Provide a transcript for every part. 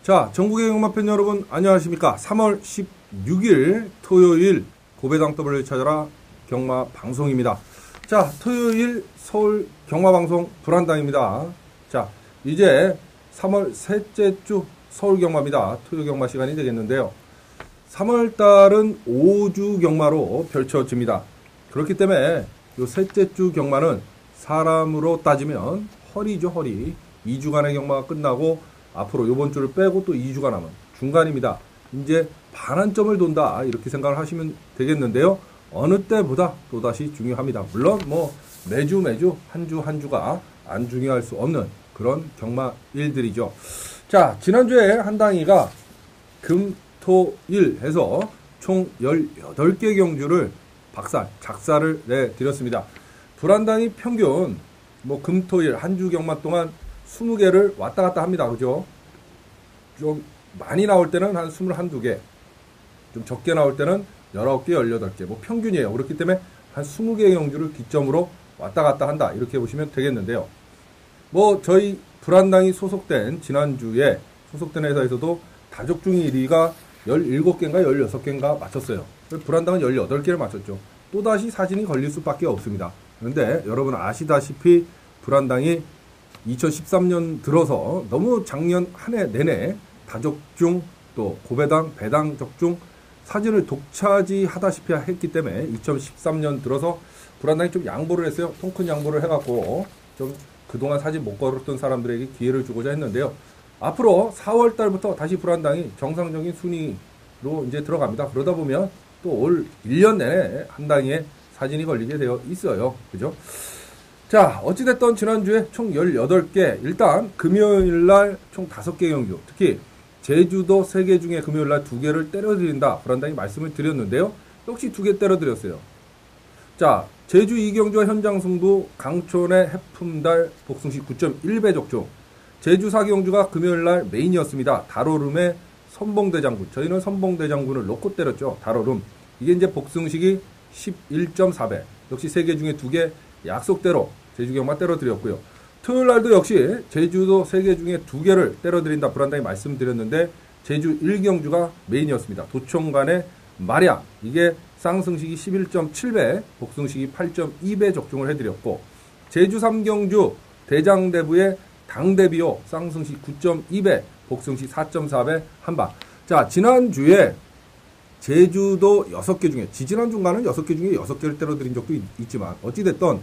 자, 전국의 경마팬 여러분 안녕하십니까. 3월 16일 토요일 고배당 W를 찾아라 경마 방송입니다. 자, 토요일 서울 경마방송 불안당입니다. 자, 이제 3월 셋째 주 서울 경마입니다. 토요 경마 시간이 되겠는데요. 3월달은 5주 경마로 펼쳐집니다. 그렇기 때문에 요 셋째 주 경마는 사람으로 따지면 허리죠, 허리. 2주간의 경마가 끝나고 앞으로 요번 주를 빼고 또 2주가 남은 중간입니다. 이제 반환점을 돈다 이렇게 생각을 하시면 되겠는데요. 어느 때보다 또다시 중요합니다. 물론 뭐 매주 한 주 한 주가 안 중요할 수 없는 그런 경마 일들이죠. 자, 지난주에 한당이가 금, 토, 일 해서 총 18개 경주를 작사를 내드렸습니다. 불안당이 평균 뭐 금, 토, 일 한 주 경마 동안 20개를 왔다 갔다 합니다. 그죠? 좀 많이 나올 때는 한 21~22개, 좀 적게 나올 때는 19개, 18개, 뭐 평균이에요. 그렇기 때문에 한 20개 경주를 기점으로 왔다 갔다 한다. 이렇게 보시면 되겠는데요. 뭐 저희 불안당이 소속된 지난주에 소속된 회사에서도 다적중이 1위가 17개인가 16개인가 맞췄어요. 불안당은 18개를 맞췄죠. 또다시 사진이 걸릴 수밖에 없습니다. 그런데 여러분 아시다시피 불안당이 2013년 들어서 너무 작년 한 해 내내 다적중 또 고배당, 배당 적중 사진을 독차지하다시피 했기 때문에 2013년 들어서 불안당이 좀 양보를 했어요. 통큰 양보를 해갖고 좀 그동안 사진 못 걸었던 사람들에게 기회를 주고자 했는데요. 앞으로 4월 달부터 다시 불안당이 정상적인 순위로 이제 들어갑니다. 그러다 보면 또 올 1년 내내 한 당에 사진이 걸리게 되어 있어요. 그죠? 자, 어찌됐든 지난주에 총 18개, 일단 금요일날 총 5개 경주, 특히 제주도 3개 중에 금요일날 2개를 때려드린다. 불안당이 말씀을 드렸는데요. 역시 2개 때려드렸어요. 자, 제주 2경주와 현장승부 강촌의 해품달 복승시 9.1배 적중. 제주 4경주가 금요일날 메인이었습니다. 다로름의 선봉대장군. 저희는 선봉대장군을 놓고 때렸죠. 다로름. 이게 이제 복승식이 11.4배. 역시 3개 중에 2개 약속대로 제주 경마 때려드렸고요. 토요일날도 역시 제주도 3개 중에 2개를 때려드린다. 불안당히 말씀드렸는데 제주 1경주가 메인이었습니다. 도청간의 마량. 이게 쌍승식이 11.7배, 복승식이 8.2배 적중을 해드렸고 제주 3경주 대장대부의 당대비호 쌍승식 9.2배, 복승식 4.4배 한방. 자, 지난주에 제주도 6개 중에 지지난주간은 6개 중에 6개를 때려드린 적도 있지만 어찌됐든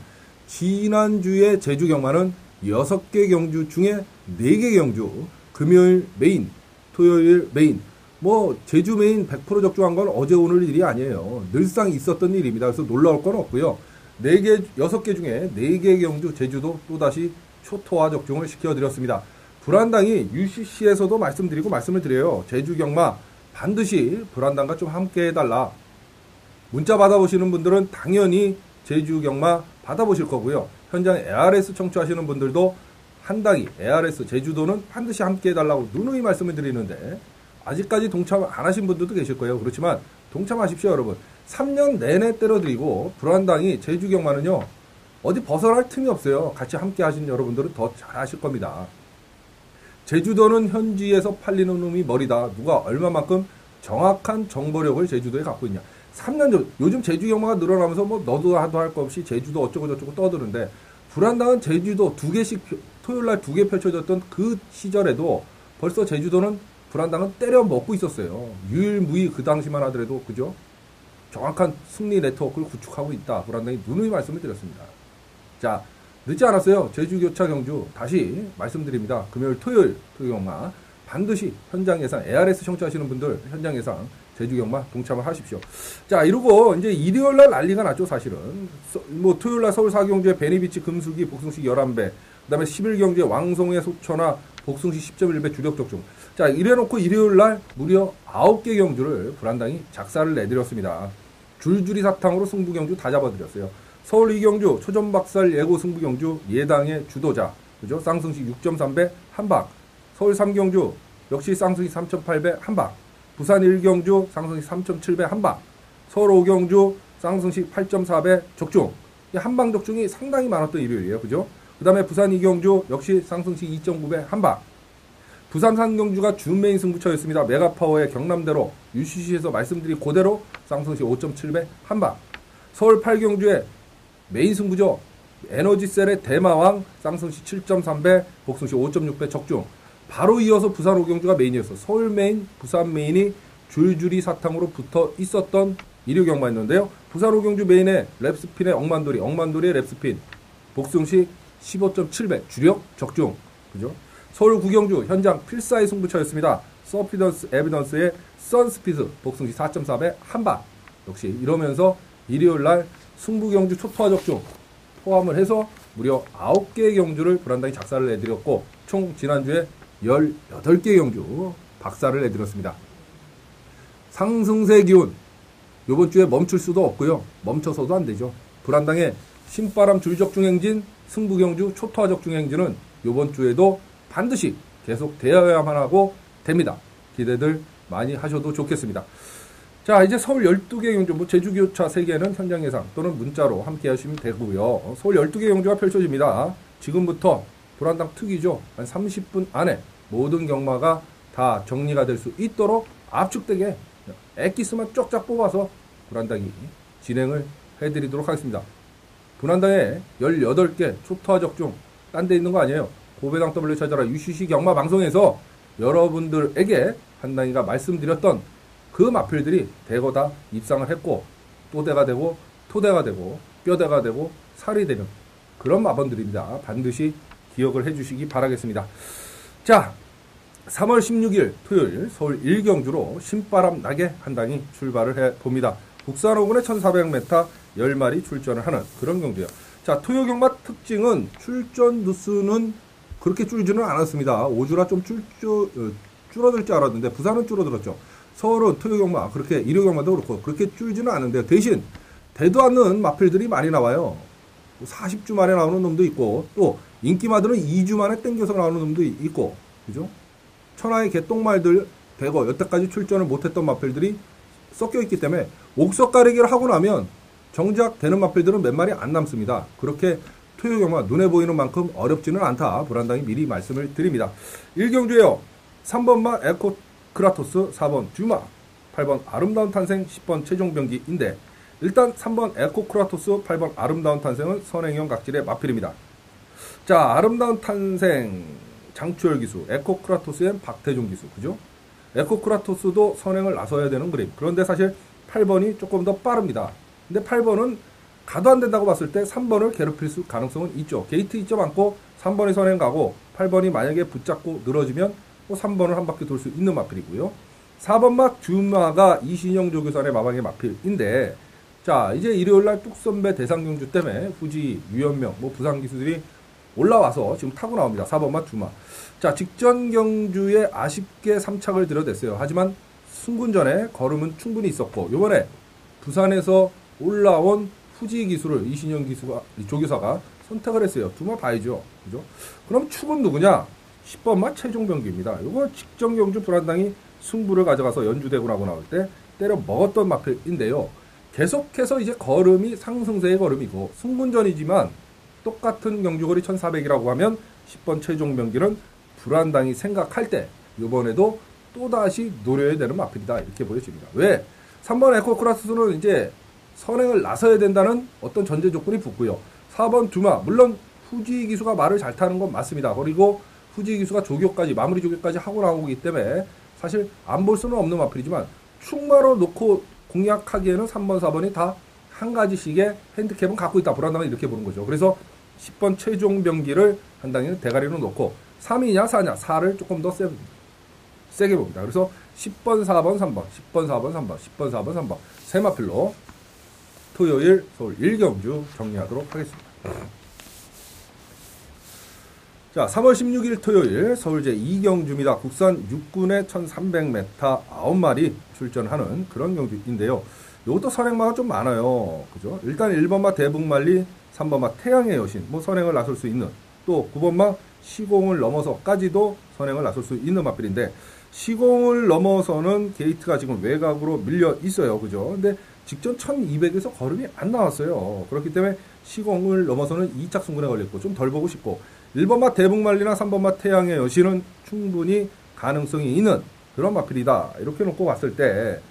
지난주에 제주 경마는 6개 경주 중에 4개 경주 금요일 메인, 토요일 메인, 뭐 제주 메인 100% 적중한 건 어제 오늘 일이 아니에요. 늘상 있었던 일입니다. 그래서 놀라울 건 없고요. 6개 중에 4개 경주 제주도 또다시 초토화 적중을 시켜드렸습니다. 불안당이 UCC에서도 말씀을 드려요. 제주 경마 반드시 불안당과 좀 함께 해달라. 문자 받아보시는 분들은 당연히 제주 경마 받아보실 거고요. 현장 ARS 청취하시는 분들도 한당이 ARS 제주도는 반드시 함께 해달라고 누누이 말씀을 드리는데 아직까지 동참 안 하신 분들도 계실 거예요. 그렇지만 동참하십시오, 여러분. 3년 내내 때려드리고 불안당이 제주 경마는요. 어디 벗어날 틈이 없어요. 같이 함께 하신 여러분들은 더 잘 아실 겁니다. 제주도는 현지에서 팔리는 놈이 머리다. 누가 얼마만큼 정확한 정보력을 제주도에 갖고 있냐. 3년 전, 요즘 제주 경마가 늘어나면서 뭐 너도 하도 할 거 없이 제주도 어쩌고 저쩌고 떠드는데 불안당은 제주도 2개씩 토요일날 2개 펼쳐졌던 그 시절에도 벌써 제주도는 불안당은 때려 먹고 있었어요. 유일무이 그 당시만 하더라도 그죠? 정확한 승리 네트워크를 구축하고 있다. 불안당이 누누이 말씀을 드렸습니다. 자, 늦지 않았어요. 제주교차 경주 다시 말씀드립니다. 금요일 토요일 토요경마 반드시 현장 예상 ARS 청취하시는 분들 현장 예상 제주 경마 동참을 하십시오. 자, 이러고 이제 일요일날 난리가 났죠. 사실은 뭐 토요일날 서울 4경주에 베니비치 금수기 복승식 11배, 그 다음에 11경주에 왕송의 소천하 복승식 10.1배 주력 적중. 자, 이래놓고 일요일날 무려 9개 경주를 불안당이 작사를 내드렸습니다. 줄줄이 사탕으로 승부경주 다 잡아드렸어요. 서울 2경주 초전박살 예고 승부경주 예당의 주도자, 그죠? 쌍승식 6.3배 한방. 서울 3경주 역시 쌍승식 3.8배 한방. 부산 1경주 쌍승식 3.7배 한방. 서울 5경주 쌍승식 8.4배 적중. 이 한방 적중이 상당히 많았던 일요일이에요, 그죠? 그 다음에 부산 2경주 역시 쌍승식 2.9배 한방. 부산 경주가 준 메인 승부처였습니다. 메가파워의 경남대로 UCC에서 말씀드린 그대로 쌍성시 5.7배 한방. 서울 8경주의 메인 승부죠. 에너지셀의 대마왕 쌍성시 7.3배, 복숭시 5.6배 적중. 바로 이어서 부산 5경주가 메인이었어. 서울 메인, 부산 메인이 줄줄이 사탕으로 붙어 있었던 일요 경마였는데요. 부산 5경주 메인의 랩스핀의 억만돌이의 랩스핀, 복숭시 15.7배 주력 적중. 그죠? 서울 9경주 현장 필사의 승부처였습니다. 서피던스 에비던스의 선스피드 복숭시 4.4배 한방. 역시 이러면서 일요일날 승부경주 초토화 적중 포함을 해서 무려 9개의 경주를 불안당이 작사를 내드렸고 총 지난주에 18개 경주 박사를 내드렸습니다. 상승세 기운 요번 주에 멈출 수도 없고요. 멈춰서도 안 되죠. 불안당의 신바람 줄적중 행진 승부경주 초토화 적중 행진은 요번 주에도 반드시 계속 되어야만 하고 됩니다. 기대들 많이 하셔도 좋겠습니다. 자, 이제 서울 12개 경주, 제주교차 3개는 현장 예상 또는 문자로 함께 하시면 되고요. 서울 12개 경주가 펼쳐집니다. 지금부터 불안당 특이죠. 한 30분 안에 모든 경마가 다 정리가 될 수 있도록 압축되게 엑기스만 쫙쫙 뽑아서 불안당이 진행을 해드리도록 하겠습니다. 불안당에 18개 초토화 적중 딴 데 있는 거 아니에요. 고배당 W 찾아라 UCC 경마 방송에서 여러분들에게 한당이가 말씀드렸던 그 마필들이 대거 다 입상을 했고 또대가 되고 토대가 되고 뼈대가 되고 살이 되는 그런 마번들입니다. 반드시 기억을 해주시기 바라겠습니다. 자, 3월 16일 토요일 서울 1경주로 신바람 나게 한당이 출발을 해봅니다. 국산 5군에 1400m 10마리 출전을 하는 그런 경주예요. 자, 토요 경마 특징은 출전 누수는 그렇게 줄지는 않았습니다. 5주라 좀 줄어들 줄 알았는데 부산은 줄어들었죠. 서울은 토요 경마 그렇게 일요 경마도 그렇고 그렇게 줄지는 않은데 대신 되도 않는 마필들이 많이 나와요. 40주 만에 나오는 놈도 있고 또 인기마들은 2주 만에 땡겨서 나오는 놈도 있고 그죠? 천하의 개똥말들 대거 여태까지 출전을 못했던 마필들이 섞여 있기 때문에 옥석 가리기를 하고 나면 정작 되는 마필들은 몇 마리 안 남습니다. 그렇게 토요 경마 눈에 보이는 만큼 어렵지는 않다. 불안당이 미리 말씀을 드립니다. 1경주에요. 3번마 에코 크라토스, 4번 듀마, 8번 아름다운 탄생, 10번 최종병기인데 일단 3번 에코 크라토스, 8번 아름다운 탄생은 선행형 각질의 마필입니다. 자, 아름다운 탄생 장추열 기수, 에코 크라토스엔 박태종 기수, 그죠? 에코 크라토스도 선행을 나서야 되는 그림. 그런데 사실 8번이 조금 더 빠릅니다. 근데 8번은 가도 안 된다고 봤을 때 3번을 괴롭힐 가능성은 있죠. 게이트 있죠 많고 3번이 선행 가고 8번이 만약에 붙잡고 늘어지면 3번을 한 바퀴 돌 수 있는 마필이고요. 4번 막 듀마가 이신영 조교산의 마방의 마필인데 자, 이제 일요일날 뚝선배 대상경주 때문에 후지, 유연명, 부산 기수들이 올라와서 지금 타고 나옵니다. 4번 막 듀마. 자, 직전 경주에 아쉽게 3착을 들여댔어요. 하지만 승군전에 걸음은 충분히 있었고 이번에 부산에서 올라온 후지 기수를 이신영 조교사가 선택을 했어요. 듀마 봐야죠. 그죠? 그럼 축은 누구냐? 10번마 최종병기입니다. 이거 직전 경주 불안당이 승부를 가져가서 연주대구라고 나올 때 때려 먹었던 마필인데요. 계속해서 이제 걸음이 상승세의 걸음이고 승군전이지만 똑같은 경주거리 1400이라고 하면 10번 최종병기는 불안당이 생각할 때 이번에도 또다시 노려야 되는 마필이다. 이렇게 보여집니다. 왜? 3번 에코크라스는 이제 선행을 나서야 된다는 어떤 전제 조건이 붙고요. 4번 듀마, 물론 후지 기수가 말을 잘 타는 건 맞습니다. 그리고 후지 기수가 조교까지 마무리 조교까지 하고 나오기 때문에 사실 안 볼 수는 없는 마필이지만 충마로 놓고 공략하기에는 3번, 4번이 다 한 가지씩의 핸디캡은 갖고 있다. 불안당은 이렇게 보는 거죠. 그래서 10번 최종병기를 한당에는 대가리로 놓고 3이냐 4냐 4를 조금 더 세게 봅니다. 그래서 10번, 4번, 3번, 10번, 4번, 3번, 10번, 4번, 3번 세 마필로 토요일 서울 1경주 정리하도록 하겠습니다. 자, 3월 16일 토요일 서울제 2경주입니다. 국산 6군에 1300m 9마리 출전하는 그런 경주인데요. 이것도 선행마가 좀 많아요. 그죠? 일단 1번마 대북만리, 3번마 태양의 여신, 선행을 나설 수 있는, 또 9번마 시공을 넘어서까지도 선행을 나설 수 있는 마필인데, 시공을 넘어서는 게이트가 지금 외곽으로 밀려 있어요. 그죠? 근데 직전 1200에서 걸음이 안 나왔어요. 그렇기 때문에 시공을 넘어서는 2착 승군에 걸렸고, 좀 덜 보고 싶고, 1번마 대북만리나 3번마 태양의 여신은 충분히 가능성이 있는 그런 마필이다. 이렇게 놓고 봤을 때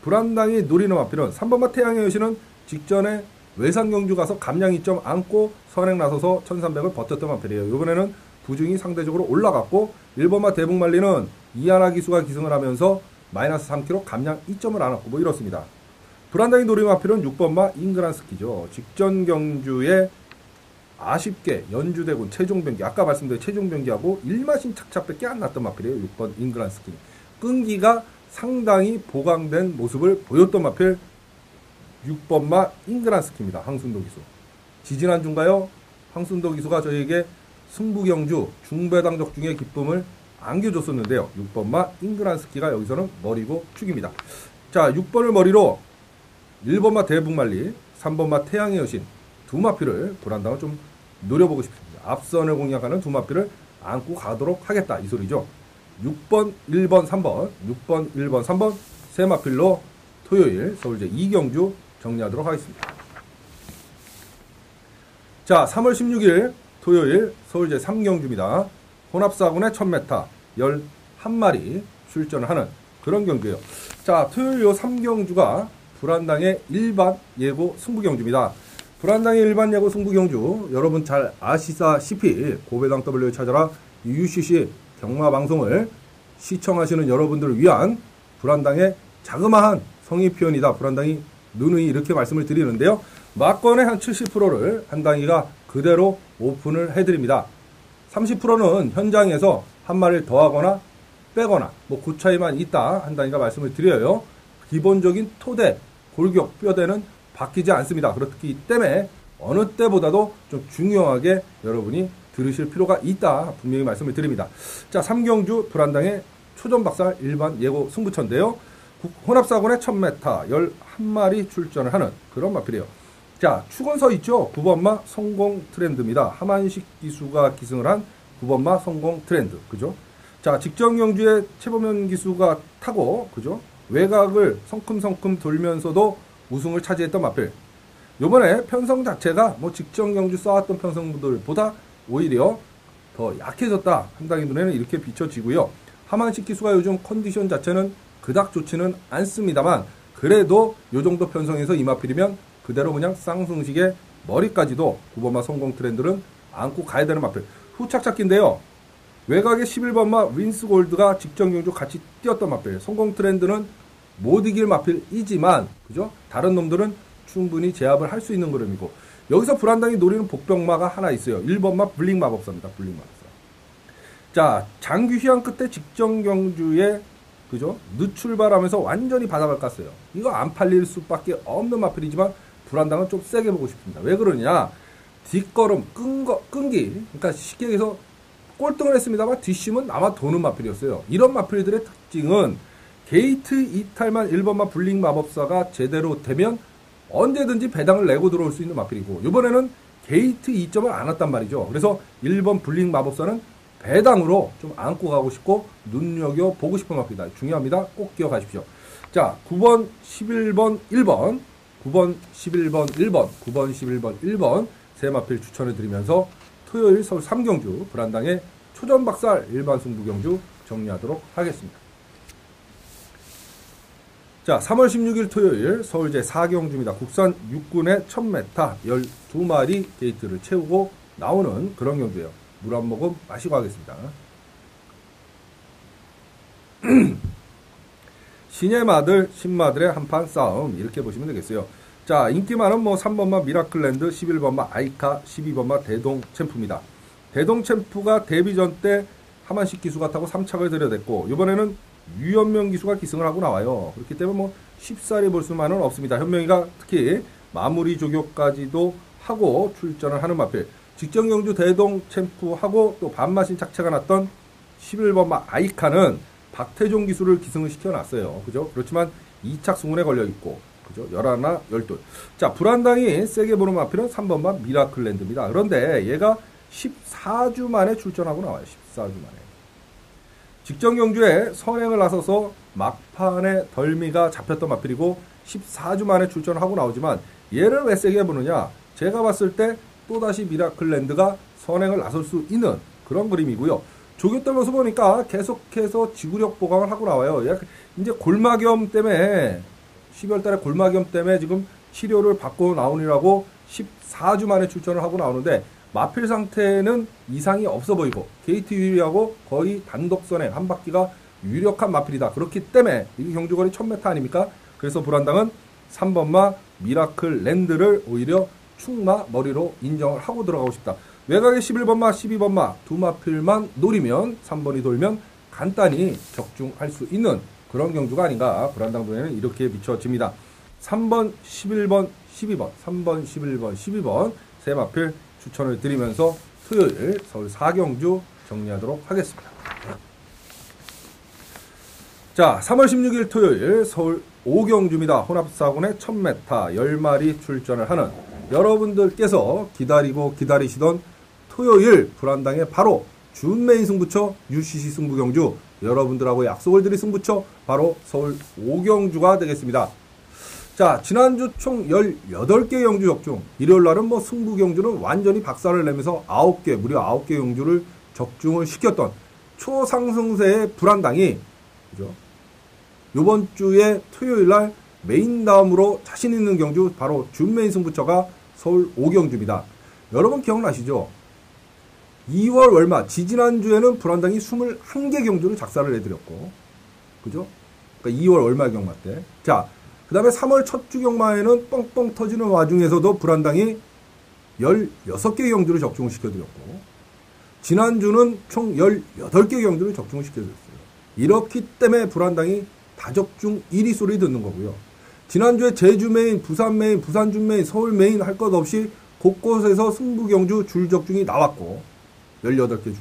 불안당이 노리는 마필은 3번마 태양의 여신은 직전에 외상경주 가서 감량 2점 안고 선행 나서서 1300을 버텼던 마필이에요. 이번에는 부중이 상대적으로 올라갔고 1번마 대북만리는 이하나 기수가 기승을 하면서 마이너스 3kg 감량 2점을 안았고 뭐 이렇습니다. 불안당이 노리는 마필은 6번마 잉그란스키죠. 직전 경주에 아쉽게 연주대군 최종병기 아까 말씀드린 최종병기하고 1마신 착착밖에 안 났던 마필이에요. 6번 잉그란스키 끈기가 상당히 보강된 모습을 보였던 마필 6번마 잉그란스키입니다. 황순도 기수 지지난주인가요? 황순도 기수가 저희에게 승부경주 중배당적 중의 기쁨을 안겨줬었는데요. 6번마 잉그란스키가 여기서는 머리고 축입니다. 자 6번을 머리로 1번마 대북만리 3번마 태양의 여신 두 마필을 불안당을 좀 노려보고 싶습니다. 앞선을 공략하는 두 마필을 안고 가도록 하겠다 이 소리죠. 6번, 1번, 3번 6번, 1번, 3번 세 마필로 토요일 서울제 2경주 정리하도록 하겠습니다. 자 3월 16일 토요일 서울제 3경주입니다. 혼합사군의 1000m 11마리 출전을 하는 그런 경주예요. 자 토요일 요 3경주가 불안당의 일반 예고 승부경주입니다. 불안당의 일반 예고 승부경주 여러분 잘 아시다시피 고배당 W를 찾아라 UCC 경마방송을 시청하시는 여러분들을 위한 불안당의 자그마한 성의 표현이다. 불안당이 누누이 이렇게 말씀을 드리는데요. 막건의 한 70%를 한 당이가 그대로 오픈을 해드립니다. 30%는 현장에서 한 마리를 더하거나 빼거나 뭐 그 차이만 있다 한 단위가 말씀을 드려요. 기본적인 토대, 골격, 뼈대는 바뀌지 않습니다. 그렇기 때문에 어느 때보다도 좀 중요하게 여러분이 들으실 필요가 있다 분명히 말씀을 드립니다. 자 3경주 불안당의 초전박살 일반 예고 승부처인데요. 혼합사군의 1000m 11마리 출전을 하는 그런 마필이에요. 자 축원서 있죠. 9번마 성공 트렌드입니다. 하만식 기수가 기승을 한 9번마 성공 트렌드 그죠. 자 직전 경주에 최범현 기수가 타고 그죠 외곽을 성큼성큼 돌면서도 우승을 차지했던 마필. 요번에 편성 자체가 뭐 직전 경주 쌓았던 편성들보다 오히려 더 약해졌다 한 당의 눈에는 이렇게 비춰지고요. 하만식 기수가 요즘 컨디션 자체는 그닥 좋지는 않습니다만 그래도 요 정도 편성에서 이 마필이면 그대로 그냥 쌍승식의 머리까지도 9번마 성공 트렌드는 안고 가야 되는 마필. 후착착기인데요. 외곽의 11번마 윈스골드가 직전 경주 같이 뛰었던 마필. 성공 트렌드는 못 이길 마필이지만 그죠? 다른 놈들은 충분히 제압을 할 수 있는 그림이고 여기서 불안당이 노리는 복병마가 하나 있어요. 1번마 블링 마법사입니다. 블링 마법사. 자 장규 휴양 끝에 직전 경주에 그죠? 늦출발하면서 완전히 바닥을 깠어요. 이거 안 팔릴 수밖에 없는 마필이지만 불안당은 좀 세게 보고 싶습니다. 왜 그러냐? 뒷걸음, 끈기. 그러니까 쉽게 얘기해서 꼴등을 했습니다만 뒷심은 아마 도는 마필이었어요. 이런 마필들의 특징은 게이트 이탈만 1번마 블링 마법사가 제대로 되면 언제든지 배당을 내고 들어올 수 있는 마필이고 이번에는 게이트 2점을 안 왔단 말이죠. 그래서 1번 블링 마법사는 배당으로 좀 안고 가고 싶고 눈여겨보고 싶은 마필이다. 중요합니다. 꼭 기억하십시오. 자 9번, 11번, 1번 9번, 11번, 1번 9번, 11번, 1번 세 마필 추천을 드리면서 토요일 서울 3경주 불안당의 초전박살 일반 승부경주 정리하도록 하겠습니다. 자 3월 16일 토요일 서울제 4경주입니다. 국산 육군의 1000m 12마리 게이트를 채우고 나오는 그런 경주예요. 물 한 모금 마시고 하겠습니다. 신의 마들, 신마들의 한판 싸움 이렇게 보시면 되겠어요. 자 인기 많은 뭐 3번마 미라클랜드, 11번마 아이카, 12번마 대동 챔프입니다. 대동 챔프가 데뷔전 때 하만식 기수가 타고 3착을 들여댔고 이번에는 유현명 기수가 기승을 하고 나와요. 그렇기 때문에 뭐 쉽사리 볼 수만은 없습니다. 현명이가 특히 마무리 조교까지도 하고 출전을 하는 마필. 직전 경주 대동 챔프하고 또 반마신 착체가 났던 11번마 아이카는 박태종 기수를 기승을 시켜놨어요. 그죠? 그렇지만 2착 승운에 걸려있고 그죠? 11, 12. 자, 불안당이 세게 보는 마필은 3번마 미라클랜드입니다. 그런데 얘가 14주 만에 출전하고 나와요. 14주 만에. 직전 경주에 선행을 나서서 막판에 덜미가 잡혔던 마필이고 14주 만에 출전을 하고 나오지만 얘를 왜 세게 보느냐? 제가 봤을 때 또다시 미라클랜드가 선행을 나설 수 있는 그런 그림이고요. 조교 모습 보니까 계속해서 지구력 보강을 하고 나와요. 이제 골마겸 때문에 12월 달에 골마겸 때문에 지금 치료를 받고 나오느라고 14주 만에 출전을 하고 나오는데 마필 상태는 이상이 없어 보이고 게이트 유리하고 거의 단독선에 한 바퀴가 유력한 마필이다. 그렇기 때문에 이게 경주거리 1000m 아닙니까? 그래서 불안당은 3번마 미라클 랜드를 오히려 충마 머리로 인정을 하고 들어가고 싶다. 외곽에 11번마, 12번마 두 마필만 노리면 3번이 돌면 간단히 적중할 수 있는 그런 경주가 아닌가. 불안당 분에는 이렇게 비춰집니다. 3번, 11번, 12번, 3번, 11번, 12번 세 마필 추천을 드리면서 토요일 서울 4경주 정리하도록 하겠습니다. 자, 3월 16일 토요일 서울 5경주입니다. 혼합사군의 1000m 10마리 출전을 하는 여러분들께서 기다리고 기다리시던 토요일 불안당의 바로 준메인 승부처 UCC 승부경주, 여러분들하고 약속을 드린 승부처 바로 서울 5경주가 되겠습니다. 자, 지난주 총 18개 경주 적중, 일요일날은 뭐 승부경주는 완전히 박살을 내면서 9개, 무려 9개 경주를 적중을 시켰던 초상승세의 불안당이, 그죠? 요번 주에 토요일날 메인 다음으로 자신 있는 경주 바로 준메인 승부처가 서울 5경주입니다. 여러분 기억나시죠? 2월 월마 지지난주에는 불안당이 21개 경주를 작사를 해드렸고, 그죠? 그러니까 2월 월마 경마 때. 자, 그 다음에 3월 첫 주 경마에는 뻥뻥 터지는 와중에서도 불안당이 16개 경주를 적중을 시켜드렸고, 지난주는 총 18개 경주를 적중을 시켜드렸어요. 이렇기 때문에 불안당이 다적중 1위 소리 듣는 거고요. 지난주에 제주 메인, 부산 메인, 부산 준 메인, 서울 메인 할 것 없이 곳곳에서 승부경주 줄적중이 나왔고 18개 중에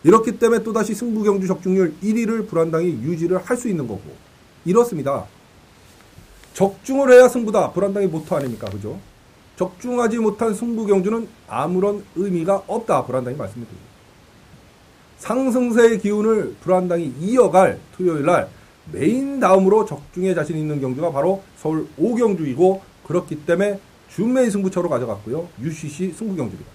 이렇기 때문에 또다시 승부경주 적중률 1위를 불안당이 유지를 할 수 있는 거고 이렇습니다. 적중을 해야 승부다. 불안당의 모토 아닙니까? 그죠? 적중하지 못한 승부경주는 아무런 의미가 없다. 불안당이 말씀드립니다. 상승세의 기운을 불안당이 이어갈 토요일날 메인 다음으로 적중에 자신 있는 경주가 바로 서울 5경주이고 그렇기 때문에 준메인 승부처로 가져갔고요. UCC 승부경주입니다.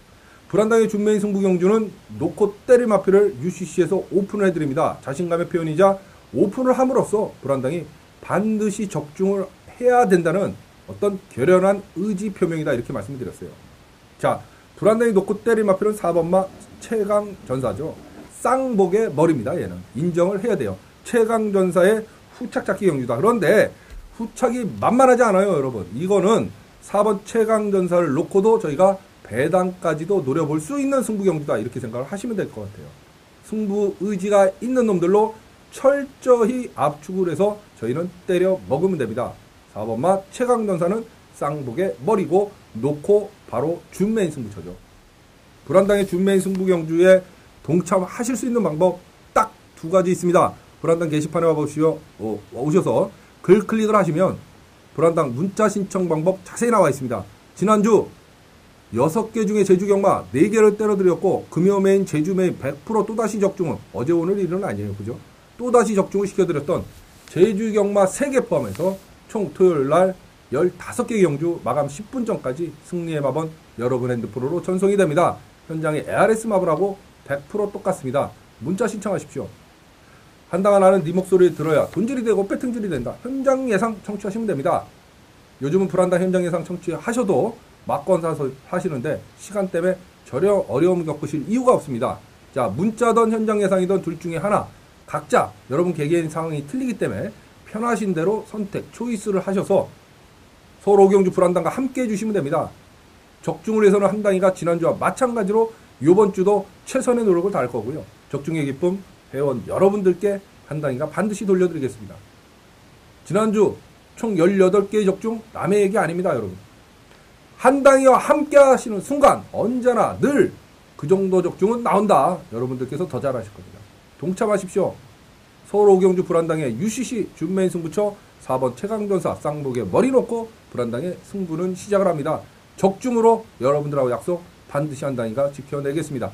불안당의 준메인 승부경주는 놓고 때릴 마필을 UCC에서 오픈을 해드립니다. 자신감의 표현이자 오픈을 함으로써 불안당이 반드시 적중을 해야 된다는 어떤 결연한 의지 표명이다 이렇게 말씀드렸어요. 자, 불안당이 놓고 때릴 마필은 4번마 최강전사죠. 쌍복의 머리입니다. 얘는 인정을 해야 돼요. 최강전사의 후착 잡기 경주다. 그런데 후착이 만만하지 않아요, 여러분. 이거는 4번 최강전사를 놓고도 저희가 배당까지도 노려볼 수 있는 승부 경주다. 이렇게 생각을 하시면 될 것 같아요. 승부 의지가 있는 놈들로 철저히 압축을 해서 저희는 때려 먹으면 됩니다. 4번마 최강전사는 쌍복의 머리고 놓고 바로 준메인 승부처죠. 불안당의 준메인 승부 경주에 동참하실 수 있는 방법 딱 두 가지 있습니다. 불안당 게시판에 와보시오. 오셔서 글 클릭을 하시면 불안당 문자 신청 방법 자세히 나와 있습니다. 지난주 6개 중에 제주 경마 4개를 때려드렸고 금요 메인, 제주 메인 100% 또다시 적중은 어제 오늘 일은 아니에요. 그죠? 또다시 적중을 시켜드렸던 제주 경마 3개 포함해서 총 토요일날 15개 경주 마감 10분 전까지 승리의 마번 여러분 핸드폰으로 전송이 됩니다. 현장에 ARS 마블하고 100% 똑같습니다. 문자 신청하십시오. 한다가 나는 네 목소리를 들어야 돈질이 되고 배팅질이 된다. 현장 예상 청취하시면 됩니다. 요즘은 불안당 현장 예상 청취하셔도 막건 사서 하시는데 시간 때문에 전혀 어려움 겪으실 이유가 없습니다. 자, 문자든 현장 예상이든 둘 중에 하나 각자 여러분 개개인 상황이 틀리기 때문에 편하신 대로 선택, 초이스를 하셔서 서울 5경주 불안당과 함께 해주시면 됩니다. 적중을 해서는 한당이가 지난주와 마찬가지로 이번 주도 최선의 노력을 다할 거고요. 적중의 기쁨 회원 여러분들께 한당이가 반드시 돌려드리겠습니다. 지난주 총 18개의 적중 남의 얘기 아닙니다. 여러분. 한당이와 함께 하시는 순간 언제나 늘 그 정도 적중은 나온다. 여러분들께서 더 잘하실 겁니다. 동참하십시오. 서울 5경주 불안당의 UCC 준메인 승부처 4번 최강전사 쌍복에 머리 놓고 불안당의 승부는 시작을 합니다. 적중으로 여러분들하고 약속 반드시 한당이가 지켜내겠습니다.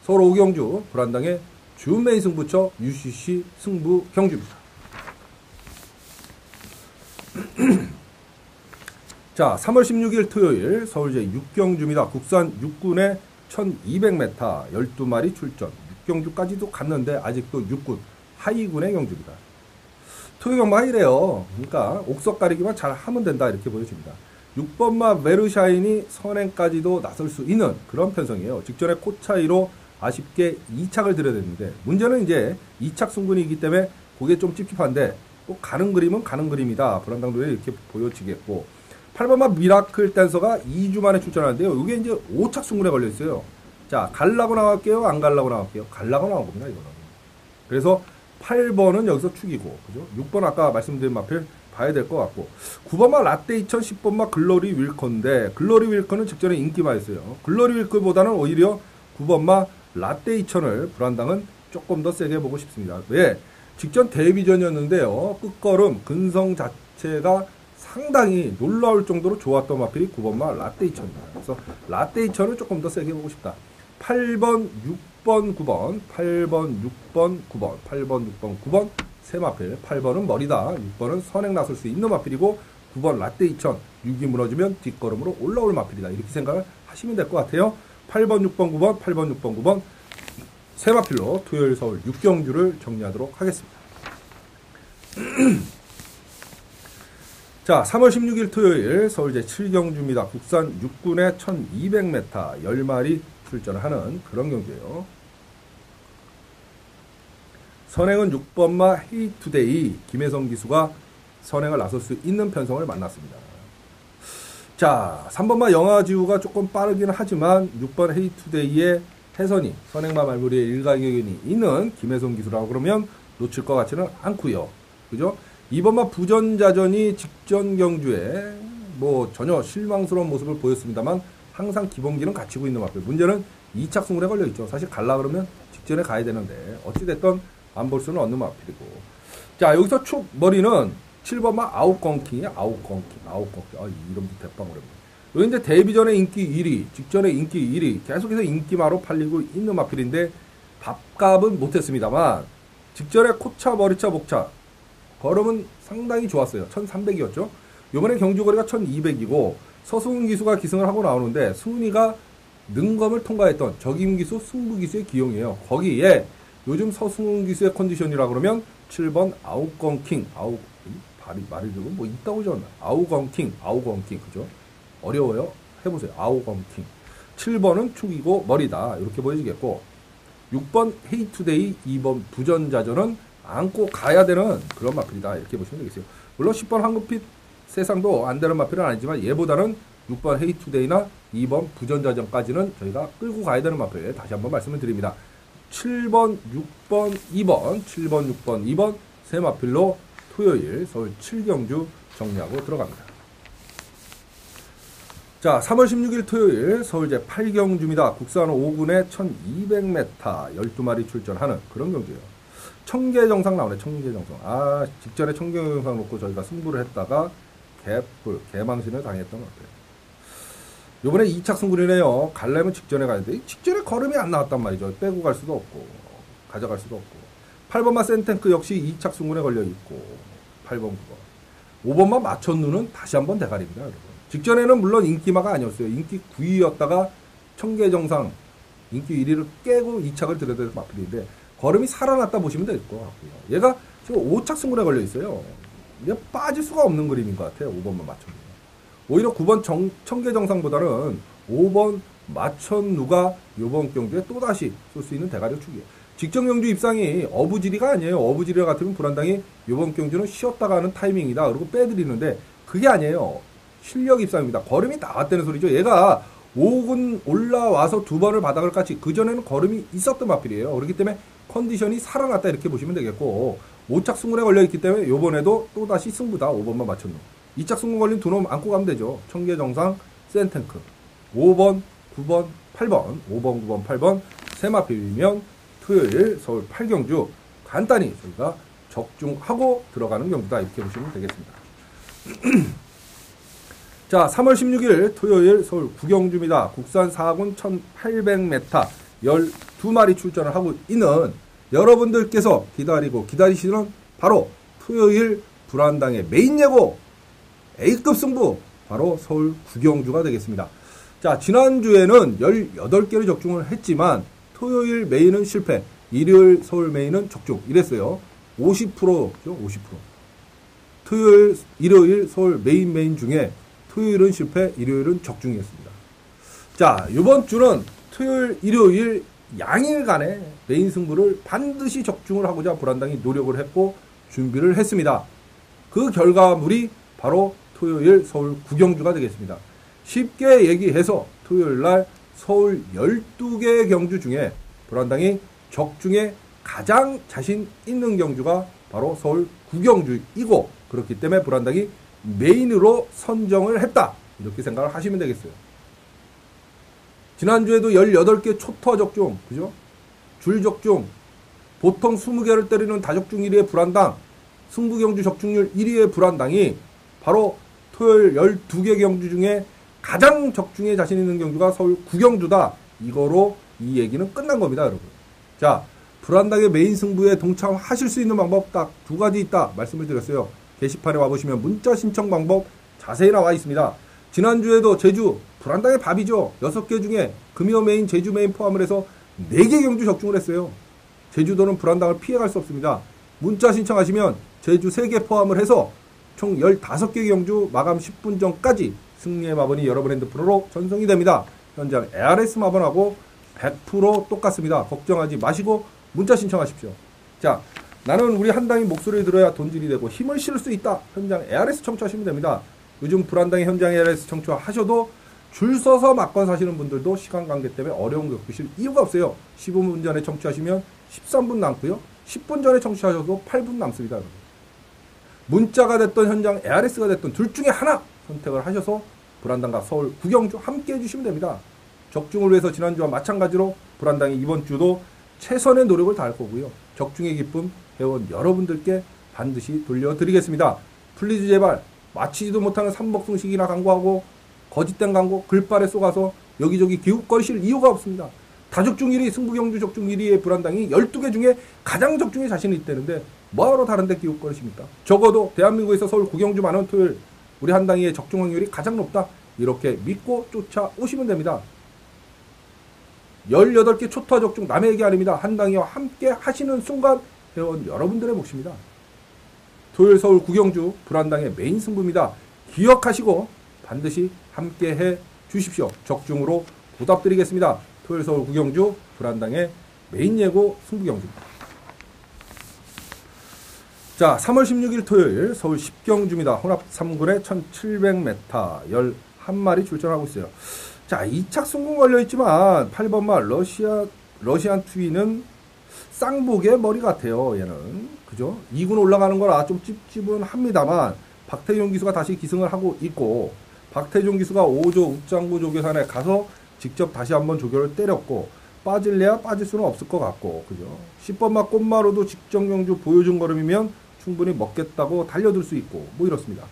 서울 5경주 불안당의 준메인 승부처 UCC 승부 경주입니다. 자, 3월 16일 토요일 서울제 6경주입니다. 국산 6군의 1200m 12마리 출전 경주까지도 갔는데 아직도 6군, 하위군의 경주입니다. 토요 경마 하이래요. 그러니까 옥석 가리기만 잘 하면 된다 이렇게 보여집니다. 6번마 메르샤인이 선행까지도 나설 수 있는 그런 편성이에요. 직전에 코 차이로 아쉽게 2착을 들여야 되는데 문제는 이제 2착 승군이기 때문에 그게 좀 찝찝한데 또 가는 그림은 가는 그림이다. 불안당도에 이렇게 보여지겠고 8번마 미라클 댄서가 2주 만에 출전하는데요. 이게 이제 5착 승군에 걸려있어요. 자, 갈라고 나갈게요? 안 갈라고 나갈게요? 갈라고 나온 겁니다, 이거는. 그래서 8번은 여기서 축이고, 그죠? 6번 아까 말씀드린 마필 봐야 될 것 같고, 9번마 라떼 2000, 10번마 글로리 윌커인데, 글로리 윌커는 직전에 인기 많았어요. 글로리 윌커보다는 오히려 9번마 라떼 2000을 불안당은 조금 더 세게 보고 싶습니다. 왜? 직전 데뷔전이었는데요. 끝걸음, 근성 자체가 상당히 놀라울 정도로 좋았던 마필이 9번마 라떼 2000입니다. 그래서 라떼 2000을 조금 더 세게 보고 싶다. 8번, 6번, 9번, 8번, 6번, 9번, 8번, 6번, 9번, 세 마필. 8번은 머리다. 6번은 선행 나설 수 있는 마필이고 9번 라떼 2000, 6이 무너지면 뒷걸음으로 올라올 마필이다. 이렇게 생각을 하시면 될 것 같아요. 8번, 6번, 9번, 8번, 6번, 9번 세 마필로 토요일 서울 6경주를 정리하도록 하겠습니다. 자, 3월 16일 토요일 서울 제7경주입니다. 국산 6군에 1200m 10마리 출전을 하는 그런 경주예요. 선행은 6번마 헤이투데이 김혜성 기수가 선행을 나설 수 있는 편성을 만났습니다. 자, 3번마 영아지우가 조금 빠르긴 하지만 6번 헤이투데이의 해선이 선행마 말무리에 일가견이 있는 김혜성 기수라고 그러면 놓칠 것 같지는 않고요. 그죠? 2번마 부전자전이 직전 경주에 뭐 전혀 실망스러운 모습을 보였습니다만 항상 기본기는 갖추고 있는 마필. 문제는 2착 승군에 걸려있죠. 사실 갈라 그러면 직전에 가야 되는데 어찌됐든 안 볼 수는 없는 마필이고. 자, 여기서 축 머리는 7번마 아웃건킹이야. 아웃건킹. 아, 이름도 대빵어렵네. 여기 이제 데뷔전에 인기 1위, 직전에 인기 1위, 계속해서 인기마로 팔리고 있는 마필인데 밥값은 못했습니다만 직전에 코차, 머리차, 목차 걸음은 상당히 좋았어요. 1300이었죠. 요번에 경주거리가 1200이고 서승훈 기수가 기승을 하고 나오는데 승훈이가 능검을 통과했던 적임기수, 승부기수의 기용이에요. 거기에 요즘 서승훈 기수의 컨디션이라 그러면 7번 아웃건킹, 말이 되고 뭐 있다고 전 아웃건킹, 그죠? 어려워요. 해보세요. 아웃건킹. 7번은 축이고 머리다. 이렇게 보여지겠고 6번 헤이투데이, 2번 부전자전은 안고 가야 되는 그런 마필이다. 이렇게 보시면 되겠어요. 물론 10번 황금빛 세상도 안 되는 마필은 아니지만 얘보다는 6번 헤이투데이나 2번 부전자전까지는 저희가 끌고 가야 되는 마필. 다시 한번 말씀을 드립니다. 7번, 6번, 2번, 7번, 6번, 2번 세 마필로 토요일 서울 7경주 정리하고 들어갑니다. 자, 3월 16일 토요일 서울 제8경주입니다. 국산 5군에 1200m 12마리 출전하는 그런 경주예요. 청계정상 나오네. 청계정상. 아, 직전에 청계정상 놓고 저희가 승부를 했다가 개망신을 당했던 것 같아요. 요번에 2착 승부이네요. 가려면 직전에 가야 돼. 직전에 걸음이 안 나왔단 말이죠. 빼고 갈 수도 없고 가져갈 수도 없고. 8번마 센탱크 역시 2착 승부에 걸려있고 8번, 9번. 5번마 마천누는 다시 한번 대가리입니다. 여러분. 직전에는 물론 인기마가 아니었어요. 인기 9위였다가 청계정상 인기 1위를 깨고 2착을 들여야 될 마필인데 걸음이 살아났다 보시면 될 것 같고요. 얘가 지금 5착 승부에 걸려있어요. 이게 빠질 수가 없는 그림인 것 같아요. 5번만 마천누. 오히려 9번 청계정상보다는 5번 마천누가 이번 경주에 또다시 쏠 수 있는 대가리 축이에요. 직전 경주 입상이 어부지리가 아니에요. 어부지리 같으면 불안당이 이번 경주는 쉬었다가 하는 타이밍이다. 그리고 빼드리는데 그게 아니에요. 실력 입상입니다. 걸음이 나왔다는 소리죠. 얘가 5군 올라와서 2번을 바닥을 깠지 그전에는 걸음이 있었던 마필이에요. 그렇기 때문에 컨디션이 살아났다 이렇게 보시면 되겠고 5착 승군에 걸려있기 때문에 이번에도 또다시 승부다. 5번만 마천누. 2착 승군 걸린 두 놈 안고 가면 되죠. 청계정상, 센탱크. 5번, 9번, 8번. 5번, 9번, 8번. 세 마필이면 토요일 서울 8경주 간단히 저희가 적중하고 들어가는 경주다. 이렇게 보시면 되겠습니다. 자, 3월 16일 토요일 서울 9경주입니다. 국산 4군 1800m 12마리 출전을 하고 있는 여러분들께서 기다리시는 바로 토요일 불안당의 메인 예고 A급 승부 바로 서울 9경주가 되겠습니다. 자, 지난주에는 18개를 적중을 했지만 토요일 메인은 실패. 일요일 서울 메인은 적중. 이랬어요. 50%죠, 50%. 토요일, 일요일 서울 메인 중에 토요일은 실패, 일요일은 적중이었습니다. 자, 이번 주는 토요일, 일요일 양일간의 메인 승부를 반드시 적중을 하고자 불안당이 노력을 했고 준비를 했습니다. 그 결과물이 바로 토요일 서울 구경주가 되겠습니다. 쉽게 얘기해서 토요일 날 서울 12개 경주 중에 불안당이 적중에 가장 자신 있는 경주가 바로 서울 구경주이고, 그렇기 때문에 불안당이 메인으로 선정을 했다, 이렇게 생각을 하시면 되겠어요. 지난주에도 18개 초토화 적중, 그죠? 줄 적중, 보통 20개를 때리는 다적중 1위의 불안당, 승부경주 적중률 1위의 불안당이 바로 토요일 12개 경주 중에 가장 적중에 자신 있는 경주가 서울 구경주다. 이거로 이 얘기는 끝난 겁니다, 여러분. 자, 불안당의 메인 승부에 동참하실 수 있는 방법 딱 2가지 있다 말씀을 드렸어요. 게시판에 와보시면 문자 신청 방법 자세히 나와 있습니다. 지난주에도 제주 불안당의 밥이죠. 6개 중에 금요 메인, 제주 메인 포함을 해서 4개 경주 적중을 했어요. 제주도는 불안당을 피해갈 수 없습니다. 문자 신청하시면 제주 3개 포함을 해서 총 15개 경주 마감 10분 전까지 승리의 마번이 여러분 핸드폰으로 전송이 됩니다. 현장 ARS 마번하고 100% 똑같습니다. 걱정하지 마시고 문자 신청하십시오. 자, 나는 우리 한당이 목소리를 들어야 돈질이 되고 힘을 실을 수 있다. 현장 ARS 청취하시면 됩니다. 요즘 불안당의 현장 ARS 청취하셔도 줄 서서 막건 사시는 분들도 시간 관계 때문에 어려움 겪으실 이유가 없어요. 15분 전에 청취하시면 13분 남고요. 10분 전에 청취하셔도 8분 남습니다. 여러분. 문자가 됐던 현장 ARS가 됐던 둘 중에 하나 선택을 하셔서 불안당과 서울 구경주 함께 해주시면 됩니다. 적중을 위해서 지난주와 마찬가지로 불안당이 이번 주도 최선의 노력을 다할 거고요. 적중의 기쁨 회원 여러분들께 반드시 돌려드리겠습니다. 플리즈 제발 마치지도 못하는 삼복승식이나 광고하고 거짓된 광고 글발에 쏘가서 여기저기 기웃거리실 이유가 없습니다. 다적중 1위 승부경주 적중 1위의 불안당이 12개 중에 가장 적중에 자신이 있다는데 뭐하러 다른 데 기웃거리십니까? 적어도 대한민국에서 서울 구경주 많은 토요일 우리 한당이의 적중 확률이 가장 높다. 이렇게 믿고 쫓아오시면 됩니다. 18개 초토화 적중 남의 얘기 아닙니다. 한당이와 함께 하시는 순간 회원 여러분들의 몫입니다. 토요일 서울 구경주 불안당의 메인 승부입니다. 기억하시고 반드시 함께 해 주십시오. 적중으로 보답드리겠습니다. 토요일 서울 구경주 불안당의 메인 예고 승부경주입니다. 자, 3월 16일 토요일 서울 10경주입니다. 혼합 3군에 1700m 11마리 출전하고 있어요. 자, 2착 승군 걸려있지만 8번마 러시안 투이는 쌍복의 머리 같아요. 얘는 그죠? 2군 올라가는 거라 좀 찝찝은 합니다만 박태종 기수가 다시 기승을 하고 있고, 박태종 기수가 5조 욱장구 조교산에 가서 직접 다시 한번 조교를 때렸고, 빠질래야 빠질 수는 없을 것 같고, 그죠? 10번마 꽃마루도 직전 경주 보여준 걸음이면 충분히 먹겠다고 달려들 수 있고, 뭐 이렇습니다.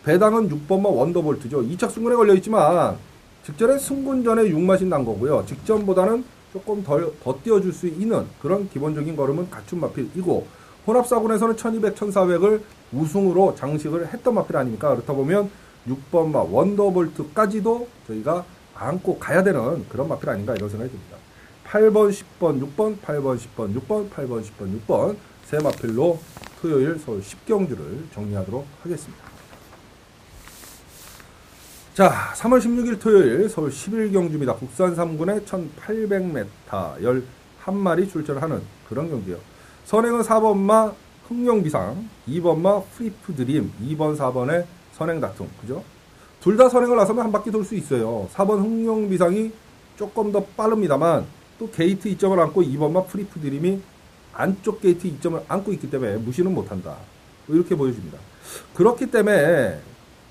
배당은 6번마 원더볼트죠. 2착 승군에 걸려있지만 직전에 승군전에 6마신 난 거고요. 직전보다는 조금 더 띄워줄 수 있는 그런 기본적인 걸음은 갖춘 마필이고, 혼합사군에서는 1200, 1400을 우승으로 장식을 했던 마필 아닙니까? 그렇다 보면 6번마 원더볼트까지도 저희가 안고 가야 되는 그런 마필 아닌가 이런 생각이 듭니다. 8번, 10번, 6번, 8번, 10번, 6번, 8번, 10번, 6번 세 마필로 토요일 서울 10경주를 정리하도록 하겠습니다. 자, 3월 16일 토요일 서울 11경주입니다. 국산 3군에 1800m 11마리 출전하는 그런 경기요. 선행은 4번마 흥룡비상, 2번마 프리프드림, 2번, 4번의 선행 다툼. 그죠? 둘 다 선행을 나서면 한 바퀴 돌 수 있어요. 4번 흥룡비상이 조금 더 빠릅니다만 또 게이트 2점을 안고 2번마 프리프드림이 안쪽 게이트 2점을 안고 있기 때문에 무시는 못한다. 이렇게 보여줍니다. 그렇기 때문에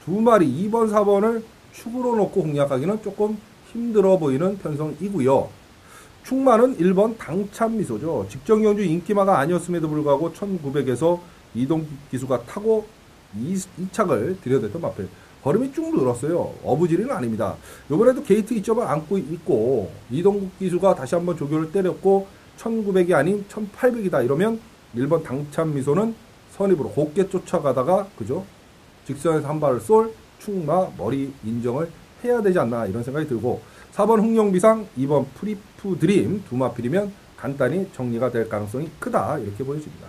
두 마리 2번, 4번을 축으로 놓고 공략하기는 조금 힘들어 보이는 편성이고요. 충마는 1번 당참미소죠. 직전경주 인기마가 아니었음에도 불구하고 1900에서 이동 기수가 타고 2착을 들여댔던 마필. 걸음이 쭉 늘었어요. 어부지리는 아닙니다. 이번에도 게이트 2점을 안고 있고 이동국 기수가 다시 한번 조교를 때렸고 1900이 아닌 1800이다 이러면 1번 당참미소는 선입으로 곱게 쫓아가다가 그죠? 직선에서 한 발을 쏠 충마 머리 인정을 해야 되지 않나 이런 생각이 들고, 4번 흥룡비상, 2번 프리프드림 두 마필이면 간단히 정리가 될 가능성이 크다 이렇게 보여집니다.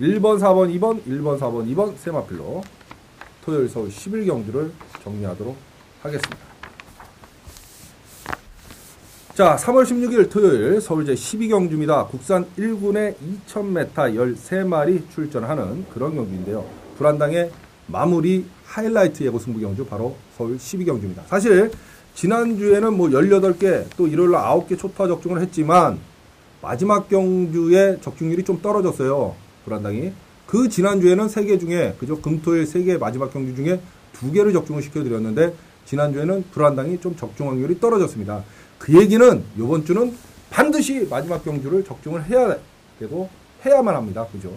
1번, 4번, 2번, 1번, 4번, 2번 세 마필로 토요일 서울 11경주를 정리하도록 하겠습니다. 자, 3월 16일 토요일 서울제 12경주입니다. 국산 1군에 2000m 13마리 출전하는 그런 경주인데요. 불안당의 마무리 하이라이트 예고 승부 경주 바로 서울 12경주입니다. 사실 지난주에는 뭐 18개 또 일요일날 9개 초타 적중을 했지만 마지막 경주의 적중률이 좀 떨어졌어요. 불안당이. 그 지난주에는 3개 중에 그저 금토일 3개 마지막 경주 중에 2개를 적중을 시켜드렸는데 지난주에는 불안당이 좀 적중 확률이 떨어졌습니다. 그 얘기는 이번 주는 반드시 마지막 경주를 적중을 해야 되고 해야만 합니다. 그죠?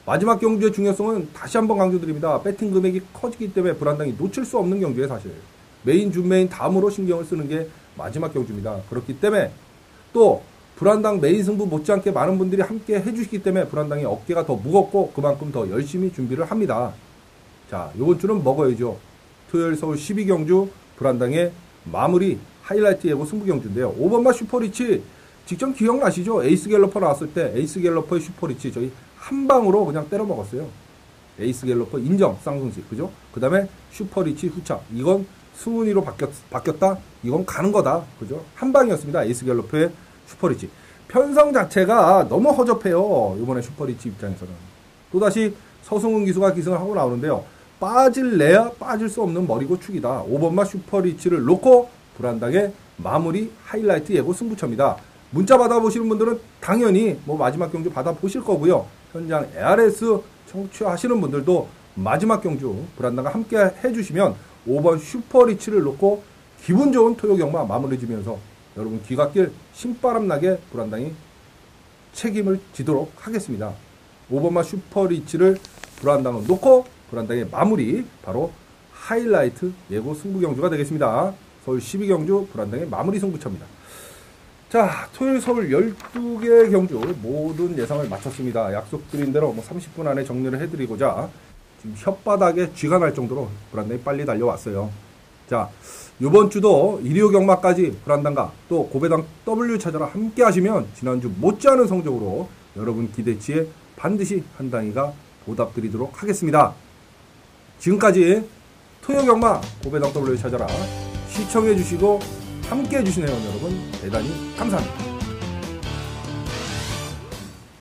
마지막 경주의 중요성은 다시 한번 강조드립니다. 배팅 금액이 커지기 때문에 불안당이 놓칠 수 없는 경주에 사실 메인, 준메인 다음으로 신경을 쓰는 게 마지막 경주입니다. 그렇기 때문에 또 불안당 메인 승부 못지않게 많은 분들이 함께 해주시기 때문에 불안당이 어깨가 더 무겁고 그만큼 더 열심히 준비를 합니다. 자, 이번 주는 먹어야죠. 토요일 서울 12경주 불안당의 마무리 하이라이트 예고 승부 경주인데요. 5번마 슈퍼리치 직전 기억나시죠? 에이스 갤러퍼 나왔을 때 에이스 갤러퍼의 슈퍼리치 저희 한 방으로 그냥 때려 먹었어요. 에이스 갤러퍼 인정 쌍승식 그죠? 그 다음에 슈퍼리치 후착 이건 수은이로 바뀌었다? 이건 가는 거다. 그죠? 한 방이었습니다. 에이스 갤러퍼의 슈퍼리치. 편성 자체가 너무 허접해요. 이번에 슈퍼리치 입장에서는. 또다시 서승훈 기수가 기승을 하고 나오는데요. 빠질래야 빠질 수 없는 머리고 축이다. 5번마 슈퍼리치를 놓고 불안당의 마무리 하이라이트 예고 승부처입니다. 문자 받아보시는 분들은 당연히 뭐 마지막 경주 받아보실 거고요. 현장 ARS 청취하시는 분들도 마지막 경주 불안당과 함께 해주시면 5번 슈퍼리치를 놓고 기분 좋은 토요 경마 마무리 지면서 여러분 귀갓길 신바람나게 불안당이 책임을 지도록 하겠습니다. 5번마 슈퍼리치를 불안당은 놓고 불안당의 마무리 바로 하이라이트 예고 승부 경주가 되겠습니다. 서울 12경주 불안당의 마무리 승부처입니다. 자, 토요일 서울 12개 경주 모든 예상을 마쳤습니다. 약속드린 대로 뭐 30분 안에 정리를 해드리고자 지금 혓바닥에 쥐가 날 정도로 불안당이 빨리 달려왔어요. 자, 이번 주도 일요 경마까지 불안당과 또 고배당 W 찾아라 함께 하시면 지난주 못지않은 성적으로 여러분 기대치에 반드시 한 단위가 보답드리도록 하겠습니다. 지금까지 토요 경마 고배당 W 찾아라 시청해주시고 함께 해주신 회원 여러분 대단히 감사합니다.